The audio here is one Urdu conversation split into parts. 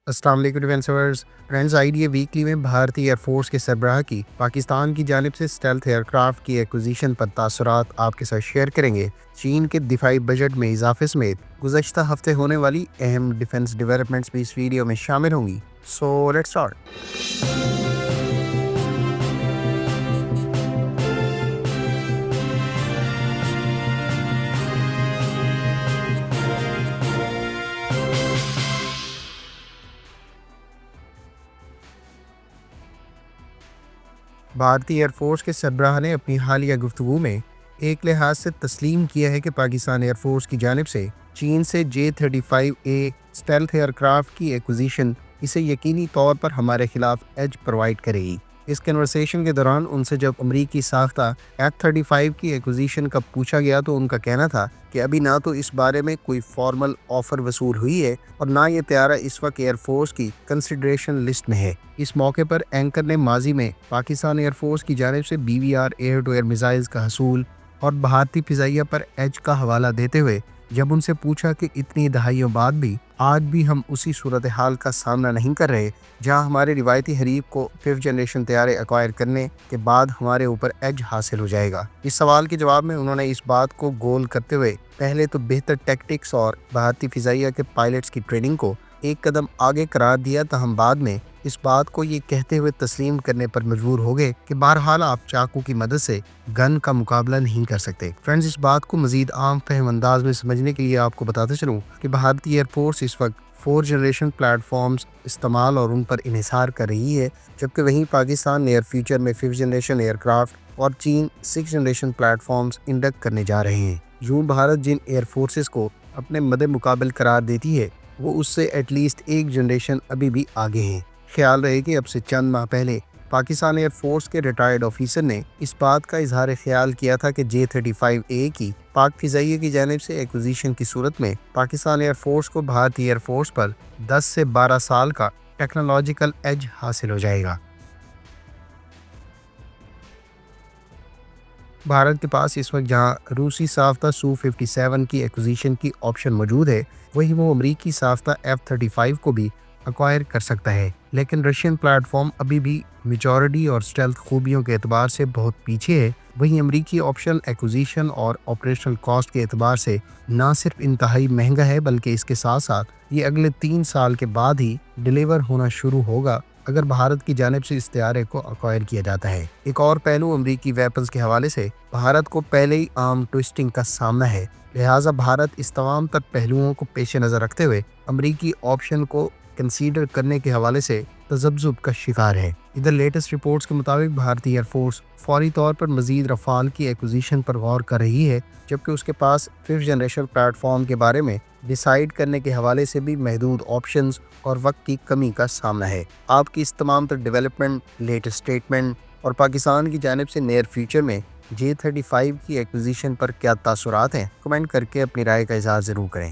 السلام علیکم defence wars friends I D A weekly میں بھارتی ایئر فورس کے سربراہ کی پاکستان کی جانب سے اسٹیلتھ ایئر کرافٹ کی ایکوزیشن پر تاثرات آپ کے ساتھ شیئر کریں گے۔ چین کے دفاعی بجٹ میں اضافے سمیت گزشتہ ہفتے ہونے والی اہم ڈیفینس ڈیولپمنٹس بھی اس ویڈیو میں شامل ہوں گی۔ So let's start. بھارتی ایئر فورس کے سربراہ نے اپنی حالیہ گفتگو میں ایک لحاظ سے تسلیم کیا ہے کہ پاکستان ایئر فورس کی جانب سے چین سے J-35A اسٹیلتھ ایئر کرافٹ کی ایکوزیشن اسے یقینی طور پر ہمارے خلاف ایج پرووائڈ کرے گی۔ اس کنورسیشن کے دوران ان سے جب امریکی ساختہ F-35 کی ایکوزیشن کا پوچھا گیا تو ان کا کہنا تھا کہ ابھی نہ تو اس بارے میں کوئی فارمل آفر وصول ہوئی ہے اور نہ یہ طیارہ اس وقت ایئر فورس کی کنسیڈریشن لسٹ میں ہے۔ اس موقع پر اینکر نے ماضی میں پاکستان ایئر فورس کی جانب سے BVR air to air missiles کا حصول اور بھارتی فضائیہ پر ایج کا حوالہ دیتے ہوئے جب ان سے پوچھا کہ اتنی دہائیوں بعد بھی آج بھی ہم اسی صورتحال کا سامنا نہیں کر رہے جہاں ہمارے روایتی حریف کو 5th جنریشن طیارے ایکوائر کرنے کے بعد ہمارے اوپر ایج حاصل ہو جائے گا۔ اس سوال کے جواب میں انہوں نے اس بات کو گول کرتے ہوئے پہلے تو بہتر ٹیکٹکس اور بھارتی فضائیہ کے پائلٹس کی ٹریننگ کو ایک قدم آگے قرار دیا، تاہم بعد میں اس بات کو یہ کہتے ہوئے تسلیم کرنے پر مجبور ہو گئے کہ بہرحال آپ چاقو کی مدد سے گن کا مقابلہ نہیں کر سکتے۔ فرینڈز، اس بات کو مزید عام فہم انداز میں سمجھنے کے لیے آپ کو بتاتے چلوں کہ بھارتی ایئر فورس اس وقت 4 جنریشن پلیٹ فارمز استعمال اور ان پر انحصار کر رہی ہے، جبکہ وہیں پاکستان نیئر فیوچر میں 5th جنریشن ایئر کرافٹ اور چین 6 جنریشن پلیٹ فارمز انڈکٹ کرنے جا رہے ہیں۔ یوں بھارت جن ایئر فورسز کو اپنے مد مقابل قرار دیتی ہے وہ اس سے ایٹ لیسٹ ایک جنریشن ابھی بھی آگے ہیں۔ خیال رہے کہ اب سے چند ماہ پہلے پاکستان ایئر فورس کے ریٹائرڈ آفیسر نے اس بات کا اظہار خیال کیا تھا کہ J-35A کی پاک فضائیہ کی جانب سے ایکوزیشن کی صورت میں پاکستان ایئر فورس کو بھارتی ایئر فورس پر 10 سے 12 سال کا ٹیکنالوجیکل ایج حاصل ہو جائے گا۔ بھارت کے پاس اس وقت جہاں روسی ساختہ Su-57 کی ایکوزیشن کی آپشن موجود ہے، وہیں وہ امریکی ساختہ F-35 کو بھی ایکوائر کر سکتا ہے، لیکن رشین پلیٹ فارم ابھی بھی میچورٹی اور اسٹیلتھ خوبیوں کے اعتبار سے بہت پیچھے ہے۔ وہیں امریکی آپشن ایکوزیشن اور آپریشنل کاسٹ کے اعتبار سے نہ صرف انتہائی مہنگا ہے بلکہ اس کے ساتھ ساتھ یہ اگلے 3 سال کے بعد ہی ڈیلیور ہونا شروع ہوگا اگر بھارت کی جانب سے اس طیارے کو ایکوائر کیا جاتا ہے۔ ایک اور پہلو امریکی ویپنز کے حوالے سے بھارت کو پہلے ہی عام ٹوئسٹنگ کا سامنا ہے، لہٰذا بھارت اس تمام تر پہلوؤں کو پیش نظر رکھتے ہوئے امریکی آپشن کو کنسیڈر کرنے کے حوالے سے تذبذب کا شکار ہے۔ ادھر لیٹسٹ رپورٹس کے مطابق بھارتی ایئر فورس فوری طور پر مزید رفال کی ایکوزیشن پر غور کر رہی ہے، جبکہ اس کے پاس 5th جنریشن پلیٹ فارم کے بارے میں ڈیسائیڈ کرنے کے حوالے سے بھی محدود آپشنز اور وقت کی کمی کا سامنا ہے۔ آپ کی اس تمام تر ڈیولپمنٹ، لیٹسٹ اسٹیٹمنٹ اور پاکستان کی جانب سے نیئر فیوچر میں J-35 کی ایکوزیشن پر کیا تاثرات ہیں، کمنٹ کر کے اپنی رائے کا اظہار ضرور کریں۔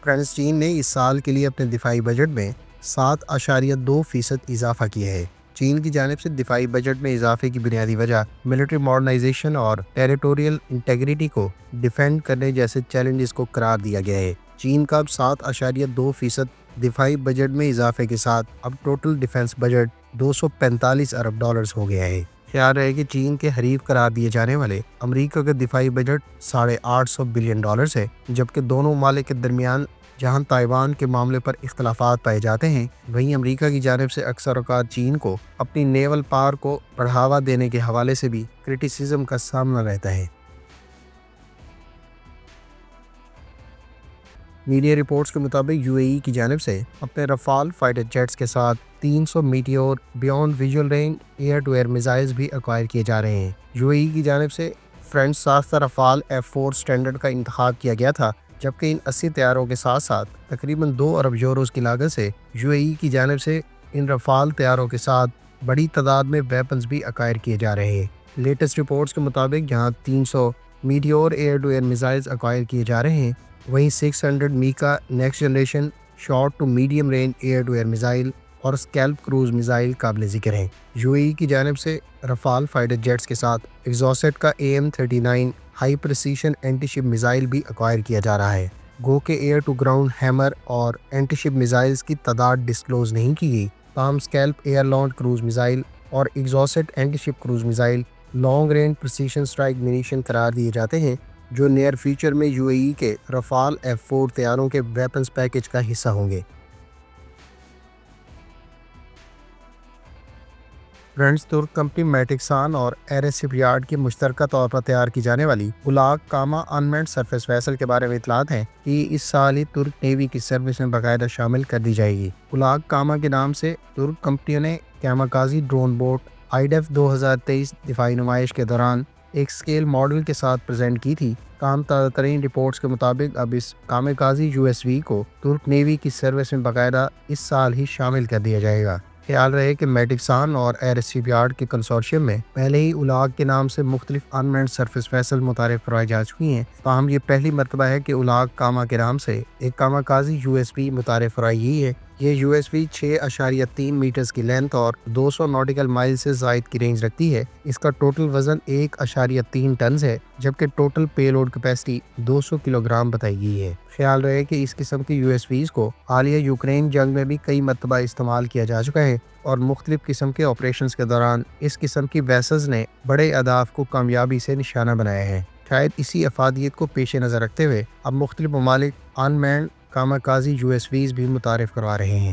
فرینڈز، چین نے اس سال کے لیے اپنے دفاعی بجٹ میں 7.2% اضافہ کیا ہے۔ چین کی جانب سے دفاعی بجٹ میں اضافے کی بنیادی وجہ ملٹری ماڈرنائزیشن اور ٹیریٹوریل انٹیگریٹی کو ڈیفینڈ کرنے جیسے چیلنجز کو قرار دیا گیا ہے۔ چین کا اب 7.2% دفاعی بجٹ میں اضافے کے ساتھ اب ٹوٹل ڈیفنس بجٹ $245 ارب ہو گیا ہے۔ خیال رہے کہ چین کے حریف قرار دیے جانے والے امریکہ کا دفاعی بجٹ $850 بلین ہے، جبکہ دونوں ممالک کے درمیان جہاں تائیوان کے معاملے پر اختلافات پائے جاتے ہیں، وہیں امریکہ کی جانب سے اکثر اوقات چین کو اپنی نیول پاور کو بڑھاوا دینے کے حوالے سے بھی کرٹیسزم کا سامنا رہتا ہے۔ میڈیا رپورٹس کے مطابق UAE کی جانب سے اپنے رفال فائٹر جیٹس کے ساتھ 300 Meteor beyond visual range air to air missiles بھی ایکوائر کیے جا رہے ہیں۔ UAE کی جانب سے فرینچ ساختہ رفال F4 اسٹینڈرڈ کا انتخاب کیا گیا تھا، جبکہ ان 80 طیاروں کے ساتھ ساتھ تقریباً 2 ارب یوروز کی لاگت سے UAE کی جانب سے ان رفال طیاروں کے ساتھ بڑی تعداد میں ویپنز بھی ایکوائر کیے جا رہے ہیں۔ لیٹسٹ رپورٹس کے مطابق جہاں 300 Meteor air to air missiles acquire کیے جا رہے ہیں، وہیں 600 MICA next generation short to medium range air to air missile اور اسکیلپ کروز میزائل قابل ذکر ہیں۔ UAE کی جانب سے رفال فائٹر جیٹس کے ساتھ ایگزوسٹ کا AM-39 high precision anti ship missile بھی ایکوائر کیا جا رہا ہے۔ گو کہ ایئر ٹو گراؤنڈ ہیمر اور اینٹی شپ میزائلز کی تعداد ڈسکلوز نہیں کی گئی، تاہم SCALP air launch cruise missile اور Exocet anti ship cruise missile long range precision strike munition قرار دیے جاتے ہیں، جو نیئر فیوچر میں UAE کے رفال F4 طیاروں کے ویپنز پیکج کا حصہ ہوں گے۔ فرینچ ترک کمپنی میٹکسان اور ایرس شپ یارڈ کی مشترکہ طور پر تیار کی جانے والی الاگ کاما انمینڈ سرفیس ویسل کے بارے میں اطلاعات ہیں کہ یہ اس سال ہی ترک نیوی کی سروس میں باقاعدہ شامل کر دی جائے گی۔ الاگ کاما کے نام سے ترک کمپنیوں نے کیماکازی ڈرون بوٹ آئیڈیف 2023 دفاعی نمائش کے دوران ایک اسکیل ماڈل کے ساتھ پریزنٹ کی تھی، تاہم تازہ ترین رپورٹس کے مطابق اب اس کامیکازی USV کو ترک نیوی کی سروس میں باقاعدہ اس سال ہی شامل کر دیا جائے گا۔ خیال رہے کہ میٹکسان اور ایرس شپ یارڈ کے کنسورشیم میں پہلے ہی الاگ کے نام سے مختلف انمینڈ سرفیس ویسل متعارف کروائی جا چکی ہیں، تاہم یہ پہلی مرتبہ ہے کہ الاگ کاما کے نام سے ایک کاماکازی USV متعارف کرائی گئی ہے۔ یہ USV 6.3 میٹرز کی لینتھ اور 200 نوٹیکل مائل سے زائد کی رینج رکھتی ہے۔ اس کا ٹوٹل وزن 1.3 ٹنز ہے، جبکہ ٹوٹل پے لوڈ کیپیسٹی 200 کلو گرام بتائی گئی ہے۔ خیال رہے کہ اس قسم کی USVs کو حالیہ یوکرین جنگ میں بھی کئی مرتبہ استعمال کیا جا چکا ہے اور مختلف قسم کے آپریشنز کے دوران اس قسم کی ویسلز نے بڑے اہداف کو کامیابی سے نشانہ بنایا ہے۔ شاید اسی افادیت کو پیش نظر رکھتے ہوئے اب مختلف ممالک انمینڈ کاماکازی USVs بھی متعارف کروا رہے ہیں۔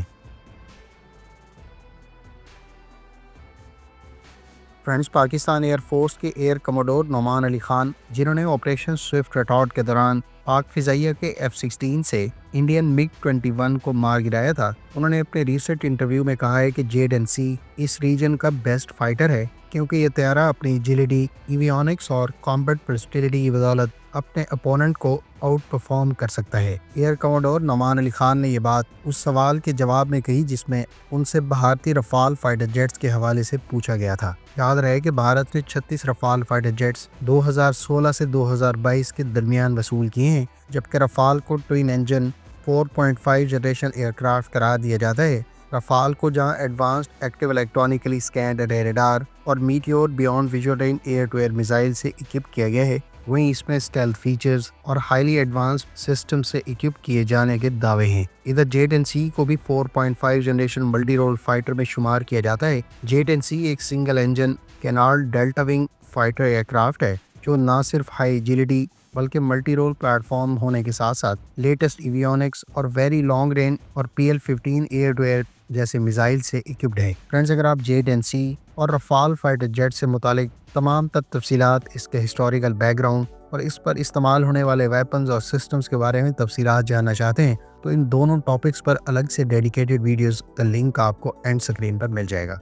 فرینچ پاکستان ایئر فورس کے ایئر کموڈور نعمان علی خان، جنہوں نے آپریشن سوئفٹ ریٹارڈ کے دوران پاک فضائیہ کے F-16 سے انڈین MiG-21 کو مار گرایا تھا، انہوں نے اپنے ریسنٹ انٹرویو میں کہا ہے کہ JADC اس ریجن کا بیسٹ فائٹر ہے کیونکہ یہ طیارہ اپنی ایجلٹی، ایویونکس اور کامبیٹ ورسٹیلٹی کی بدولت اپنے اپوننٹ کو آؤٹ پرفارم کر سکتا ہے۔ ایئر کموڈور نعمان علی خان نے یہ بات اس سوال کے جواب میں کہی جس میں ان سے بھارتی رفال فائٹر جیٹس کے حوالے سے پوچھا گیا تھا۔ یاد رہے کہ بھارت نے 36 رفال فائٹر جیٹس 2016 سے 2022 کے درمیان وصول کیے ہیں، جبکہ رفال کو twin engine 4.5 generation aircraft قرار دیا جاتا ہے۔ رفال کو جہاں advanced active electronically scanned array radar اور Meteor beyond visual range air to air missile سے اکوپ کیا گیا ہے، وہیں اس میں اسٹیلتھ فیچرز اور ہائیلی ایڈوانسڈ سسٹم سے اکوپ کیے جانے کے دعوے ہیں۔ ادھر JADC کو بھی 4.5 جنریشن ملٹی رول فائٹر میں شمار کیا جاتا ہے۔ JADC ایک single engine canard delta wing fighter aircraft ہے جو نہ صرف ہائی ایجلٹی بلکہ ملٹی رول پلیٹ فارم ہونے کے ساتھ ساتھ لیٹسٹ ایویونکس اور ویری لانگ رینج اور PL-15 ایئر ٹو ایئر جیسے میزائل سے اکوپڈ ہے۔ فرینڈز، اگر آپ JADC اور رفال فائٹر جیٹ سے متعلق تمام تفصیلات، اس کے ہسٹوریکل بیک گراؤنڈ اور اس پر استعمال ہونے والے ویپنز اور سسٹمز کے بارے میں تفصیلات جاننا چاہتے ہیں تو ان دونوں ٹاپکس پر الگ سے ڈیڈیکیٹڈ ویڈیوز کا لنک آپ کو اینڈ سکرین پر مل جائے گا۔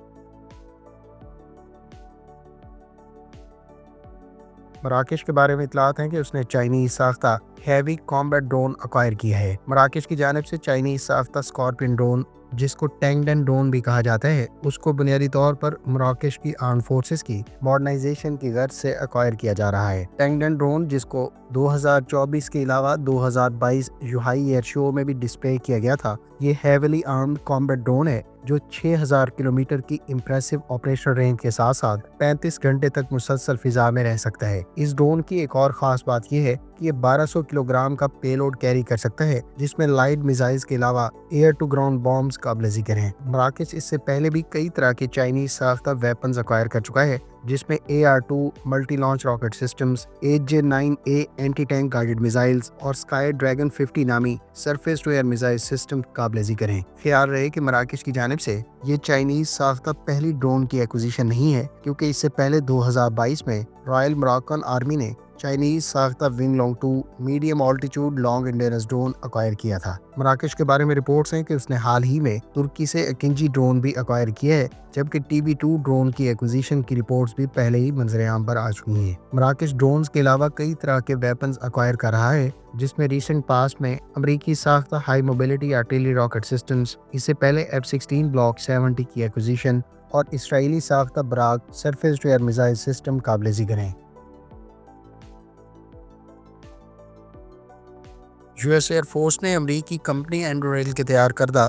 مراکش کے بارے میں اطلاعات ہیں کہ اس نے چائنیز ساختہ ہیوی کامبیٹ ڈرون ایکوائر کیا ہے۔ مراکش کی جانب سے چائنیز ساختہ اسکارپین ڈرون، جس کو ٹینگڈن ڈرون بھی کہا جاتا ہے، اس کو بنیادی طور پر مراکش کی آرم فورسز کی ماڈرنائزیشن کی غرض سے ایکوائر کیا جا رہا ہے۔ ٹینگڈن ڈرون، جس کو 2024 کے علاوہ 2022 یوہائی ایئر شو میں بھی ڈسپلے کیا گیا تھا، یہ ہیویلی آرمڈ کامبیٹ ڈرون ہے جو 6000 کلومیٹر کی امپریسو آپریشنل رینج کے ساتھ ساتھ 35 گھنٹے تک مسلسل فضا میں رہ سکتا ہے۔ اس ڈرون کی ایک اور خاص بات یہ ہے کہ یہ 1200 کلو گرام کا پے لوڈ کیری کر سکتا ہے، جس میں لائٹ میزائلز کے علاوہ ایئر ٹو گراؤنڈ بامز قابل ذکر ہیں۔ مراکش اس سے پہلے بھی کئی طرح کے چائنیز ساختہ ویپنز ایکوائر کر چکا ہے، جس میں AR-2 multi launch rocket systems, HJ-9A anti tank guided missiles اور اسکائی ڈریگن 50 نامی surface to air missile system قابل ذکر ہیں۔ خیال رہے کہ مراکش کی جانب سے یہ چائنیز ساختہ پہلی ڈرون کی ایکوزیشن نہیں ہے، کیونکہ اس سے پہلے 2022 میں رائل مراکن آرمی نے چائنیز ساختہ Wing Loong 2 medium altitude long endurance drone acquire کیا تھا۔ مراکش کے بارے میں رپورٹس ہیں کہ اس نے حال ہی میں ترکی سے اکنجی ڈرون بھی ایکوائر کیا ہے، جبکہ TB2 ڈرون کی ایکوزیشن کی رپورٹس بھی پہلے ہی منظر عام پر آ چکی ہیں۔ مراکش ڈرونز کے علاوہ کئی طرح کے ویپنز ایکوائر کر رہا ہے، جس میں ریسنٹ پاسٹ میں امریکی ساختہ high mobility artillery rocket systems, اس سے پہلے F-16 بلاک 70 کی ایکوزیشن اور اسرائیلی ساختہ Barak surface to air missile system قابل ذکر ہیں۔ US ایئر فورس نے امریکی کمپنی اینڈوریل کے تیار کردہ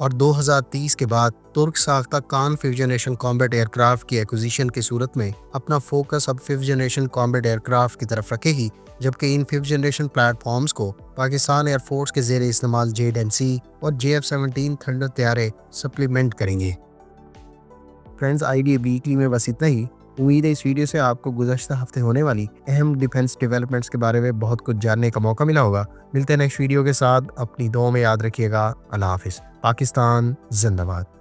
اور 2030 کے بعد ترک ساختہ Kaan 5th generation combat aircraft کی ایکوزیشن کی صورت میں اپنا فوکس اب 5th generation combat aircraft کی طرف رکھے گی، جبکہ ان 5th جنریشن پلیٹ فارمز کو پاکستان ایئر فورس کے زیر استعمال JADC اور JF-17 تھنڈر طیارے سپلیمنٹ کریں گے۔ فرینڈز، IDA ویکلی میں بس اتنا ہی۔ امید ہے اس ویڈیو سے آپ کو گزشتہ ہفتے ہونے والی اہم ڈیفنس ڈیولپمنٹس کے بارے میں بہت کچھ جاننے کا موقع ملا ہوگا۔ ملتے ہیں نیکسٹ ویڈیو کے ساتھ، اپنی دعاؤں میں یاد رکھیے گا۔ اللہ حافظ۔ پاکستان زندہ باد۔